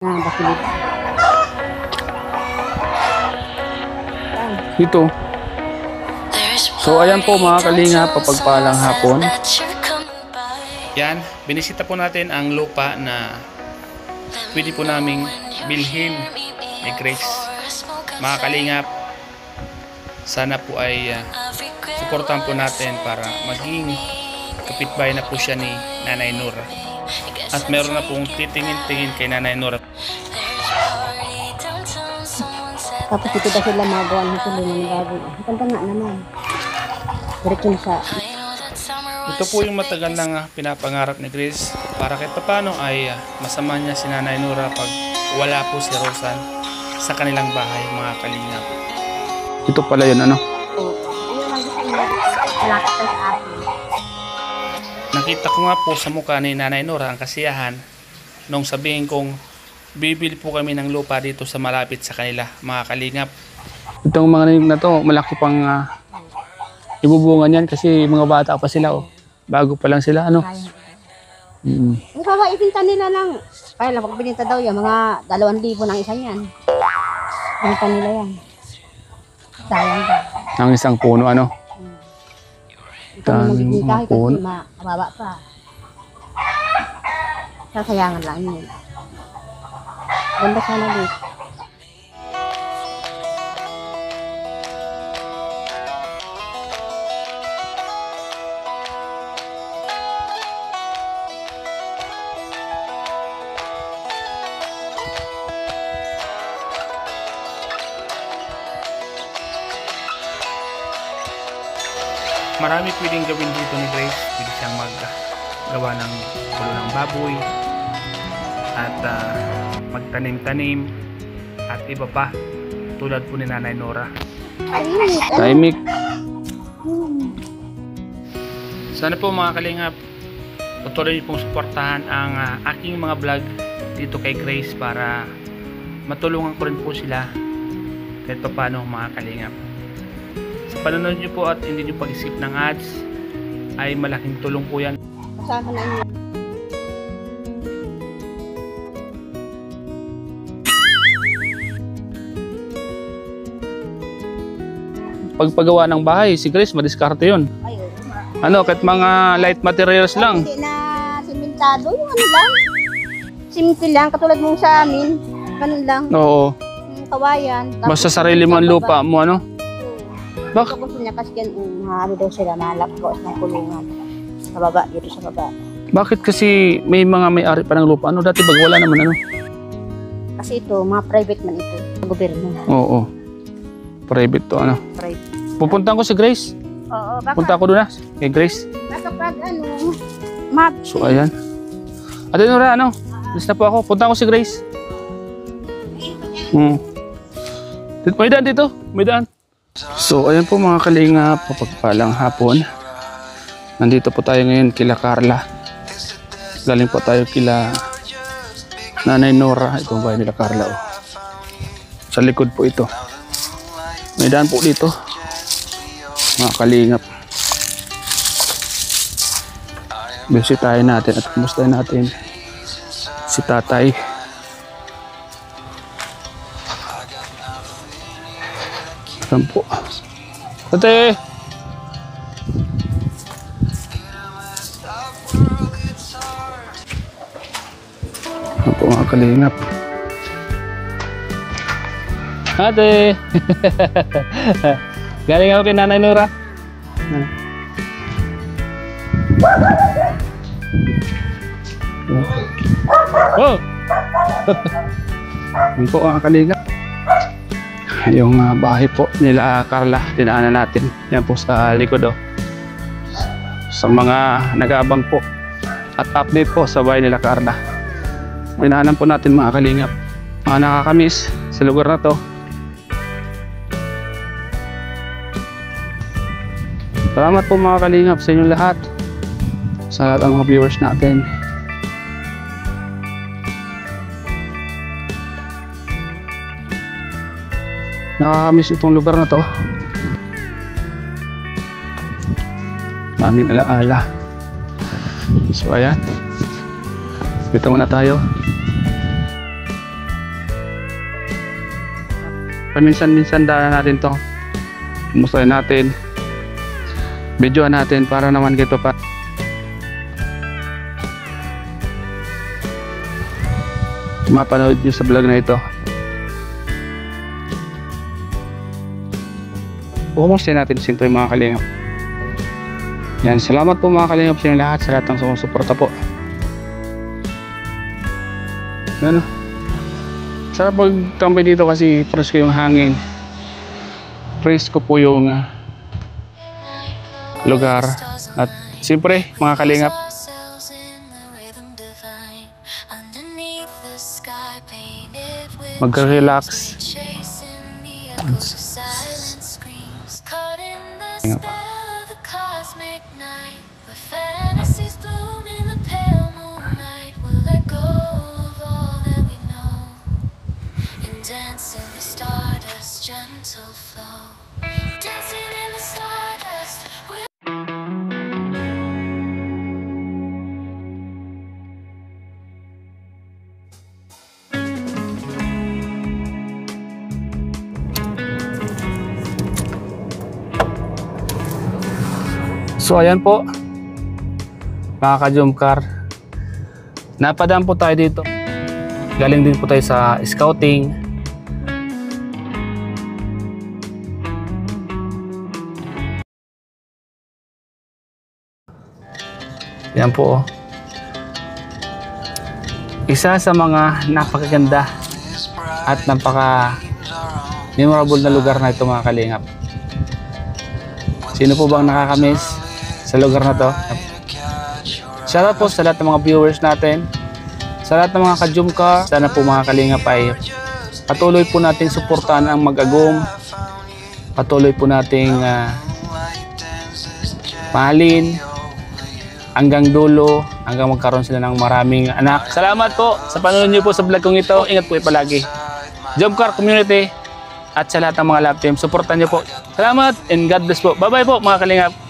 Bakilit. Dito. So ayan po mga kalinga, papagpalang hapon. Yan, binisita po natin ang lupa na pwede po naming bilhin ni Grace. Mga kalingap, sana po ay suportahan po natin para maging kapitbahay na po siya ni Nanay Nora. At meron na pong titingin-tingin kay Nanay Nora. Tapos ito ba sila magawa ng tuloy ng baboy. Ganda nga naman. Diretso na sa... Ito po yung matagal nang pinapangarap ni Grace para kahit paano ay masama niya si Nanay Nora pag wala po si Rosan sa kanilang bahay, mga kalingap. Ito pala yun, ano? Oo. Ayun lang gusto niya. Malapit tayo sa akin. Nakita ko nga po sa mukha ni Nanay Nora ang kasiyahan nung sabihin kong bibili po kami ng lupa dito sa malapit sa kanila, mga kalingap. Itong mga niyog na to, malaki pang ibubungan yan kasi mga bata pa sila, oh. Bago pa lang sila, ano? Ang baba, ibinta nila lang. Kaya lang, pag bininta daw yan, mga 2,000 ng isa yan. Ibinta nila yan. Sayang ba? Ang isang puno, ano? Ito na magbibinta kasi puno. mababa pa. Sasayangan lang yun. Ganda sana dito. Marami pwedeng gawin dito ni Grace. Pwede siyang maggawa ng kulo ng baboy at magtanim-tanim at iba pa tulad po ni Nanay Nora. Tahimik. Sana po mga kalingap, patuloy niyo pong suportahan ang aking mga vlog dito kay Grace para matulungan ko rin po sila kahit pa paano, mga kalingap. Sa panonood nyo po at hindi nyo pag-isip ng ads ay malaking tulong po yan. Kasama na niyo. Pagpagawa ng bahay, si Grace madiskarte yun. Ayun. Ano, kahit mga light materials lang. Hindi na simentado, yung ano lang. Simple lang, katulad mong sa amin. Ganun lang. Oo. Yung kawayan. Basta sarili mo ang lupa mo, ano? Baka gusto niya kasi yan, ano daw sila, malapos ng kulungan. Sa baba, dito sa baba. Bakit kasi may mga may-ari pa ng lupa? Ano, dati bag wala naman, ano? Kasi ito, mga private man ito. Sa gobyerno. Oo. Private to, ano? Private. Pupuntahan ko si Grace. Oo, baka, Punta ko doon na, kay Grace. baka pag ano, So, ayan. Ate Nora, ano? Alis na po ako. Punta ko si Grace. May daan dito. May daan. So, ayan po mga kalinga, papagpalang hapon. Nandito po tayo ngayon kila Carla. Galing po tayo kila Nanay Nora. Itong bahay nila Carla, oh. Sa likod po ito. May daan po dito, mga kalingap. Bisitahin natin at kumustahin natin si tatay. Ayan po. Ate! Ayan po mga kalingap. Ate! Galing ako kay Nanay Nora. Oh! Yan po mga kalingap. Yung bahay po nila Carla, dinaanan natin. Yan po sa likod, oh. Sa mga nag-aabang po at update po sa bahay nila Carla. Dinaanan po natin mga kalingap. Mga nakakamiss sa lugar na to. Salamat po mga kalingap sa inyong lahat. Sa lahat ng mga viewers natin. Nakakamiss itong lugar na to. Maraming alaala. So ayan. Dito muna tayo. paminsan-minsan daan natin to. Mustahin natin. Videoan natin para naman dito pa. Mapanood nyo sa vlog na ito. Kumustahin natin sinto yung mga kalingap. Yan, salamat po mga kalingap sa inyo lahat, sa lahat ng sumusuporta po. Ano? Sarap pagtambay dito kasi presko yung hangin. Presko po yung lugar. At siyempre mga kalingap, mag-relax. So ayan po mga ka-Jomcar, napadaan po tayo dito, galing din po tayo sa scouting. Yan po, isa sa mga napakaganda at napaka memorable na lugar na ito mga kalingap. Sino po bang nakakamiss sa lugar na to? Shoutout po sa lahat ng mga viewers natin, sa lahat ng mga ka-Jomcar. Sana po mga kalingap ay patuloy po nating suportahan ang Mag-Agum, patuloy po nating mahalin hanggang dulo, hanggang magkaroon sila ng maraming anak. Salamat po sa panonood niyo po sa vlog kong ito. Ingat po palagi. Jomcar community at sa lahat ng mga love team, suportan niyo po. Salamat and God bless po. Bye bye po mga kalingap.